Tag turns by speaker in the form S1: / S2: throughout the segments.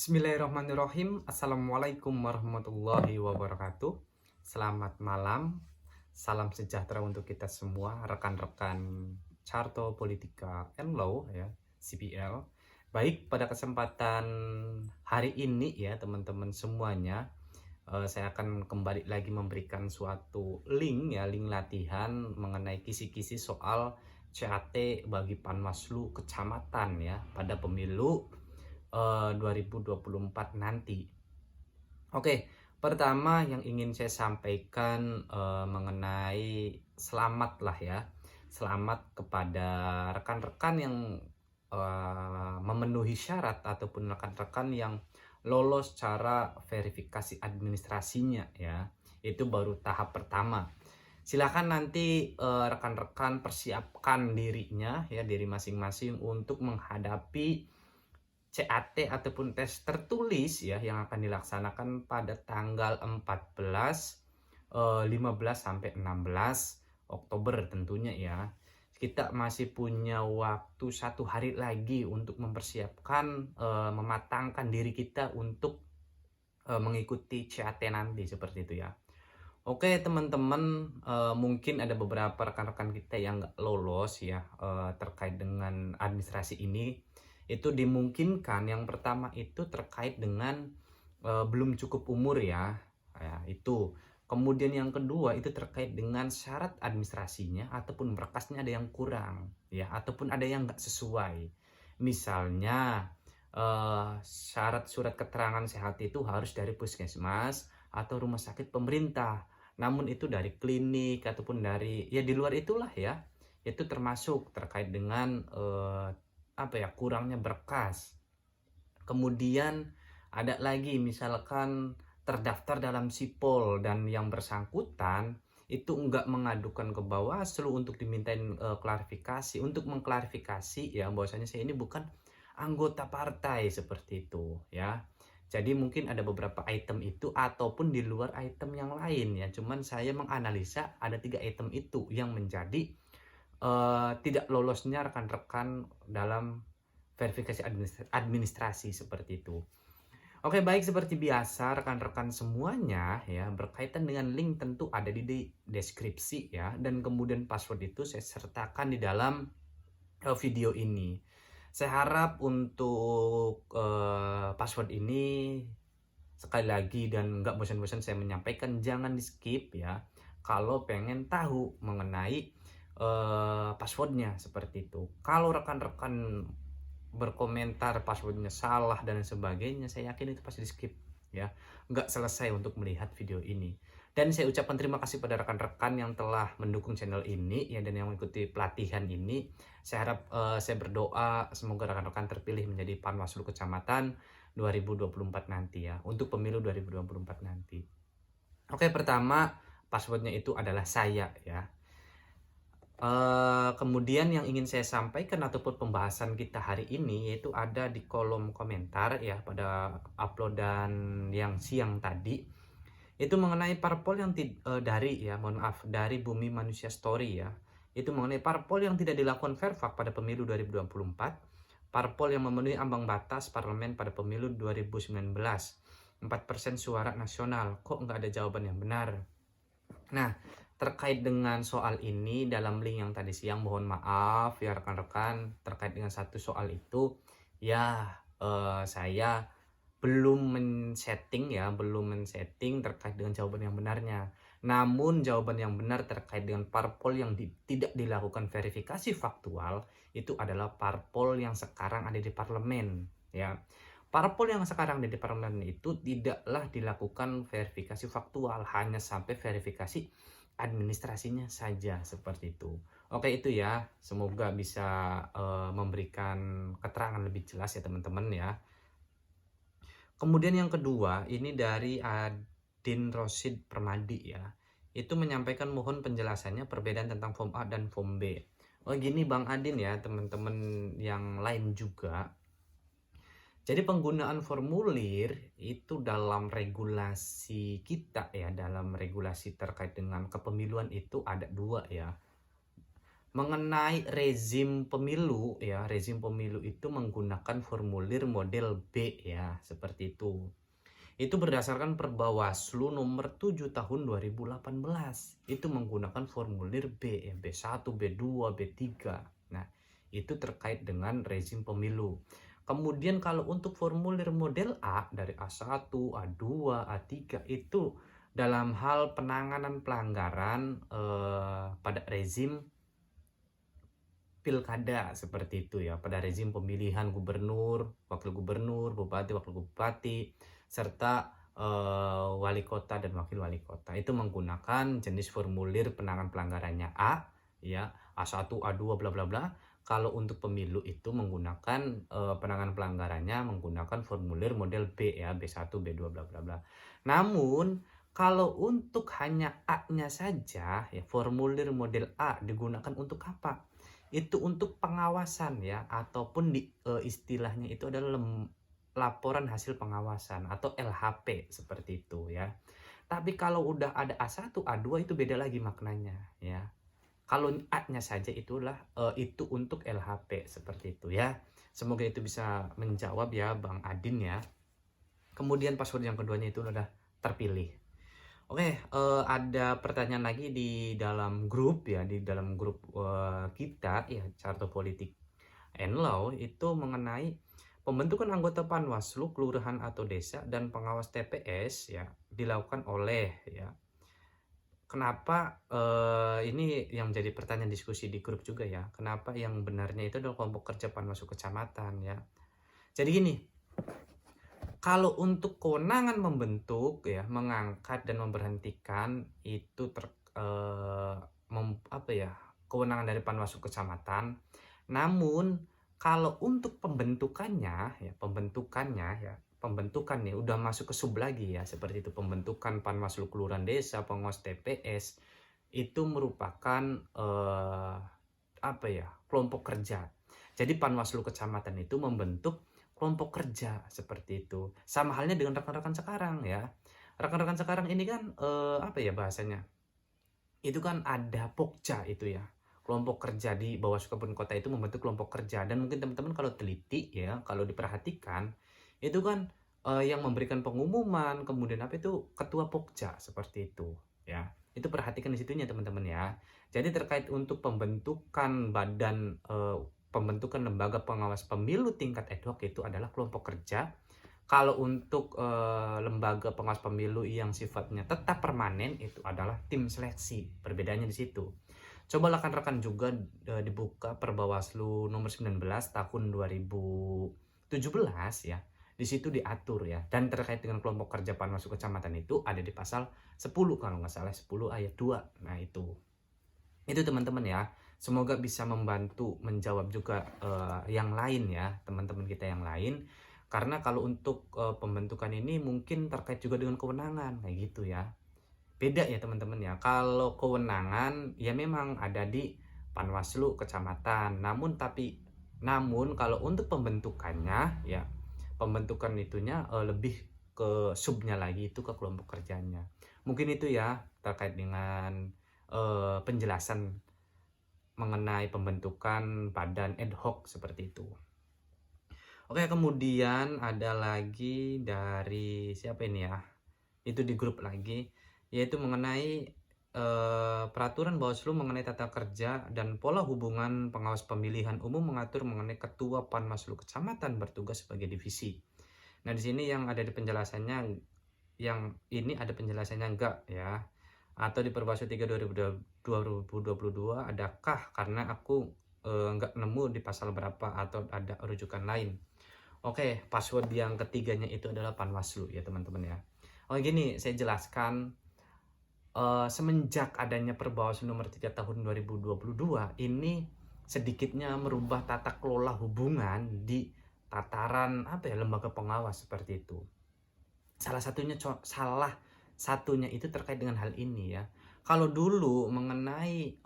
S1: Bismillahirrahmanirrahim. Assalamualaikum warahmatullahi wabarakatuh. Selamat malam. Salam sejahtera untuk kita semua, rekan-rekan Carto Politika and Law ya, CPL. Baik, pada kesempatan hari ini ya teman-teman semuanya, saya akan kembali lagi memberikan suatu link ya, link latihan mengenai kisi-kisi soal CAT bagi Panwaslu Kecamatan ya pada pemilu 2024 nanti. Oke, pertama yang ingin saya sampaikan mengenai selamat lah ya. Selamat kepada rekan-rekan yang memenuhi syarat ataupun rekan-rekan yang lolos cara verifikasi administrasinya ya. Itu baru tahap pertama. Silakan nanti rekan-rekan persiapkan dirinya ya, diri masing-masing untuk menghadapi CAT ataupun tes tertulis ya yang akan dilaksanakan pada tanggal 14, 15 sampai 16 Oktober tentunya ya. Kita masih punya waktu 1 hari lagi untuk mempersiapkan, mematangkan diri kita untuk mengikuti CAT nanti seperti itu ya. Oke teman-teman, mungkin ada beberapa rekan-rekan kita yang nggak lolos ya terkait dengan administrasi ini. Itu dimungkinkan yang pertama itu terkait dengan belum cukup umur ya, itu. Kemudian yang kedua itu terkait dengan syarat administrasinya ataupun berkasnya ada yang kurang ya, ataupun ada yang nggak sesuai. Misalnya syarat surat keterangan sehat itu harus dari puskesmas atau rumah sakit pemerintah. Namun itu dari klinik ataupun dari ya di luar itulah ya. Itu termasuk terkait dengan kurangnya berkas. Kemudian ada lagi misalkan terdaftar dalam sipol dan yang bersangkutan itu enggak mengadukan ke Bawaslu untuk dimintain klarifikasi, untuk mengklarifikasi ya bahwasanya saya ini bukan anggota partai seperti itu ya. Jadi mungkin ada beberapa item itu ataupun di luar item yang lain ya. Cuman saya menganalisa ada 3 item itu yang menjadi tidak lolosnya rekan-rekan dalam verifikasi administrasi seperti itu. Oke, baik, seperti biasa rekan-rekan semuanya ya, berkaitan dengan link tentu ada di deskripsi ya, dan kemudian password itu saya sertakan di dalam video ini. Saya harap untuk password ini sekali lagi dan nggak bosan-bosan saya menyampaikan, jangan di skip ya kalau pengen tahu mengenai passwordnya seperti itu. Kalau rekan-rekan berkomentar passwordnya salah dan sebagainya, saya yakin itu pasti di skip ya, nggak selesai untuk melihat video ini. Dan saya ucapkan terima kasih pada rekan-rekan yang telah mendukung channel ini ya, dan yang mengikuti pelatihan ini. Saya harap saya berdoa semoga rekan-rekan terpilih menjadi Panwaslu Kecamatan 2024 nanti ya, untuk pemilu 2024 nanti. Oke, pertama passwordnya itu adalah saya ya. Kemudian yang ingin saya sampaikan ataupun pembahasan kita hari ini yaitu ada di kolom komentar ya pada uploadan yang siang tadi, itu mengenai parpol yang dari Bumi Manusia Story ya, itu mengenai parpol yang tidak dilakukan verfak pada pemilu 2024, parpol yang memenuhi ambang batas parlemen pada pemilu 2019, 4% suara nasional, kok nggak ada jawaban yang benar. Nah, terkait dengan soal ini dalam link yang tadi siang, mohon maaf ya rekan-rekan, terkait dengan satu soal itu ya, saya belum men-setting terkait dengan jawaban yang benarnya. Namun jawaban yang benar terkait dengan parpol yang tidak dilakukan verifikasi faktual itu adalah parpol yang sekarang ada di parlemen ya. Parpol yang sekarang ada di parlemen itu tidaklah dilakukan verifikasi faktual, hanya sampai verifikasi administrasinya saja seperti itu. Oke, itu ya, semoga bisa memberikan keterangan lebih jelas ya teman-teman ya. Kemudian yang kedua ini dari Adin Rosid Permadi ya, itu menyampaikan mohon penjelasannya perbedaan tentang form A dan form B. Oh gini Bang Adin ya, teman-teman yang lain juga. Jadi penggunaan formulir itu dalam regulasi kita ya, dalam regulasi terkait dengan kepemiluan itu ada 2 ya. mengenai rezim pemilu ya, rezim pemilu itu menggunakan formulir model B ya, seperti itu. Itu berdasarkan Perbawaslu nomor 7 tahun 2018. Itu menggunakan formulir B ya, B1, B2, B3. Nah, itu terkait dengan rezim pemilu. Kemudian kalau untuk formulir model A dari A1, A2, A3 itu dalam hal penanganan pelanggaran pada rezim pilkada seperti itu ya, pada rezim pemilihan gubernur, wakil gubernur, bupati, wakil bupati, serta wali kota dan wakil wali kota. Itu menggunakan jenis formulir penanganan pelanggarannya A ya, A1, A2 bla bla bla. Kalau untuk pemilu itu menggunakan penanganan pelanggarannya menggunakan formulir model B ya, B1, B2 bla bla bla. Namun kalau untuk hanya A-nya saja ya, formulir model A digunakan untuk apa? Itu untuk pengawasan ya, ataupun istilahnya itu adalah laporan hasil pengawasan atau LHP seperti itu ya. Tapi kalau udah ada A1, A2 itu beda lagi maknanya ya. Kalau A-nya saja itu untuk LHP seperti itu ya. Semoga itu bisa menjawab ya Bang Adin ya. Kemudian password yang keduanya itu udah terpilih. Oke, ada pertanyaan lagi di dalam grup ya, di dalam grup kita ya, Carta Politik and Law, itu mengenai pembentukan anggota Panwaslu, kelurahan atau desa dan pengawas TPS ya dilakukan oleh ya. Kenapa ini yang menjadi pertanyaan diskusi di grup juga ya. Kenapa yang benarnya itu adalah kelompok kerja Panwaslu kecamatan ya. Jadi gini, kalau untuk kewenangan membentuk ya, mengangkat dan memberhentikan itu kewenangan dari Panwaslu kecamatan. Namun kalau untuk pembentukan nih udah masuk ke sub lagi ya, seperti itu pembentukan Panwaslu kelurahan desa, pengawas TPS itu merupakan kelompok kerja. Jadi Panwaslu kecamatan itu membentuk kelompok kerja seperti itu. Sama halnya dengan rekan-rekan sekarang ya. Rekan-rekan sekarang ini kan bahasanya? Itu kan ada Pokja itu ya. Kelompok kerja di Bawaslu Kabupaten Kota itu membentuk kelompok kerja, dan mungkin teman-teman kalau teliti ya, kalau diperhatikan itu kan yang memberikan pengumuman, kemudian ketua Pokja seperti itu ya. Itu perhatikan di situnya teman-teman ya. Jadi terkait untuk pembentukan lembaga pengawas pemilu tingkat ad hoc itu adalah kelompok kerja. Kalau untuk lembaga pengawas pemilu yang sifatnya tetap permanen itu adalah tim seleksi. Perbedaannya di situ. Coba rekan-rekan juga dibuka Perbawaslu nomor 19 tahun 2017 ya. Di situ diatur ya. Dan terkait dengan kelompok kerja Panwaslu kecamatan itu ada di pasal 10 kalau nggak salah, 10 ayat 2. Nah itu teman-teman ya. Semoga bisa membantu menjawab juga yang lain ya, teman-teman kita yang lain. Karena kalau untuk pembentukan ini mungkin terkait juga dengan kewenangan kayak gitu ya. Beda ya teman-teman ya. Kalau kewenangan ya memang ada di Panwaslu kecamatan. Namun kalau untuk pembentukannya ya, pembentukan itunya lebih ke subnya lagi, itu ke kelompok kerjanya. Mungkin itu ya terkait dengan penjelasan mengenai pembentukan badan ad hoc seperti itu. Oke, kemudian ada lagi dari siapa ini ya? Itu di grup lagi, yaitu mengenai peraturan Bawaslu mengenai tata kerja dan pola hubungan pengawas pemilihan umum mengatur mengenai ketua Panwaslu kecamatan bertugas sebagai divisi. Nah, di sini yang ada di penjelasannya, yang ini ada penjelasannya enggak ya? Atau di Perbawaslu 3 2022 adakah, karena aku enggak nemu di pasal berapa atau ada rujukan lain. Oke, password yang ketiganya itu adalah Panwaslu ya teman-teman ya. Oh gini, saya jelaskan semenjak adanya Perbawaslu nomor 3 tahun 2022 ini sedikitnya merubah tata kelola hubungan di tataran lembaga pengawas seperti itu. Salah satunya itu terkait dengan hal ini ya. Kalau dulu mengenai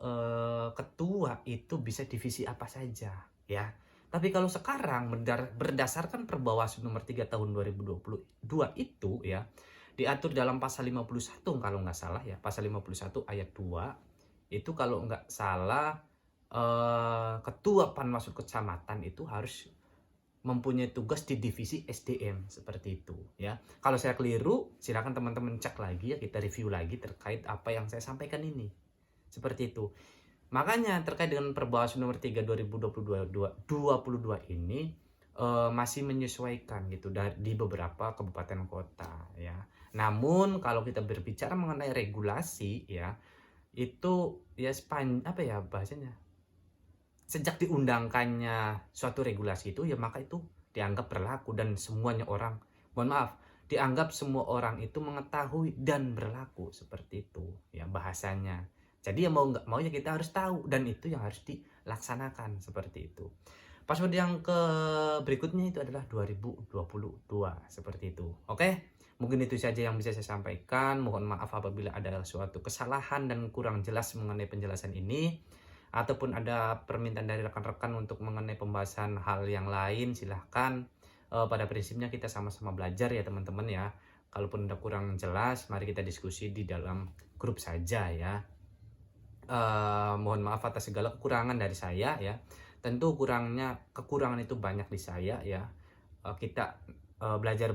S1: ketua itu bisa divisi apa saja ya. Tapi kalau sekarang berdasarkan Perbawaslu nomor 3 tahun 2022 itu ya, diatur dalam pasal 51 kalau nggak salah ya, pasal 51 ayat 2 itu kalau nggak salah ketua Panwaslu kecamatan itu harus mempunyai tugas di divisi SDM seperti itu ya. Kalau saya keliru, silakan teman-teman cek lagi ya, kita review lagi terkait apa yang saya sampaikan ini. Seperti itu. Makanya terkait dengan Perbawaslu nomor 3 2022 ini masih menyesuaikan gitu di beberapa kabupaten kota ya. Namun kalau kita berbicara mengenai regulasi ya, itu ya apa ya bahasanya? Sejak diundangkannya suatu regulasi itu ya maka itu dianggap berlaku dan semuanya orang, mohon maaf, dianggap semua orang itu mengetahui dan berlaku seperti itu ya bahasanya. Jadi ya mau nggak mau ya kita harus tahu dan itu yang harus dilaksanakan seperti itu. Password yang ke berikutnya itu adalah 2022 seperti itu. Oke, mungkin itu saja yang bisa saya sampaikan. Mohon maaf apabila ada suatu kesalahan dan kurang jelas mengenai penjelasan ini, ataupun ada permintaan dari rekan-rekan untuk mengenai pembahasan hal yang lain, silahkan. Pada prinsipnya kita sama-sama belajar ya teman-teman ya. Kalaupun ada kurang jelas, mari kita diskusi di dalam grup saja ya. Mohon maaf atas segala kekurangan dari saya ya. Tentu kekurangan itu banyak di saya ya. Kita belajar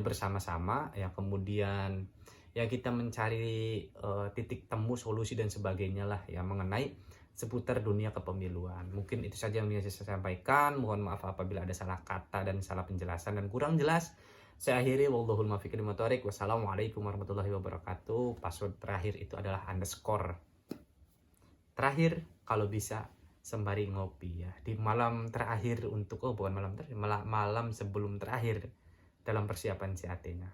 S1: bersama-sama ya, kemudian ya kita mencari titik temu solusi dan sebagainya lah ya mengenai seputar dunia kepemiluan. Mungkin itu saja yang bisa saya sampaikan. Mohon maaf apabila ada salah kata dan salah penjelasan dan kurang jelas. Saya akhiri, wallahul muwaffiq lishawab. Wassalamualaikum warahmatullahi wabarakatuh. Password terakhir itu adalah underscore. Terakhir kalau bisa sembari ngopi ya di malam terakhir untuk bukan malam terakhir, malah malam sebelum terakhir dalam persiapan CAT-nya.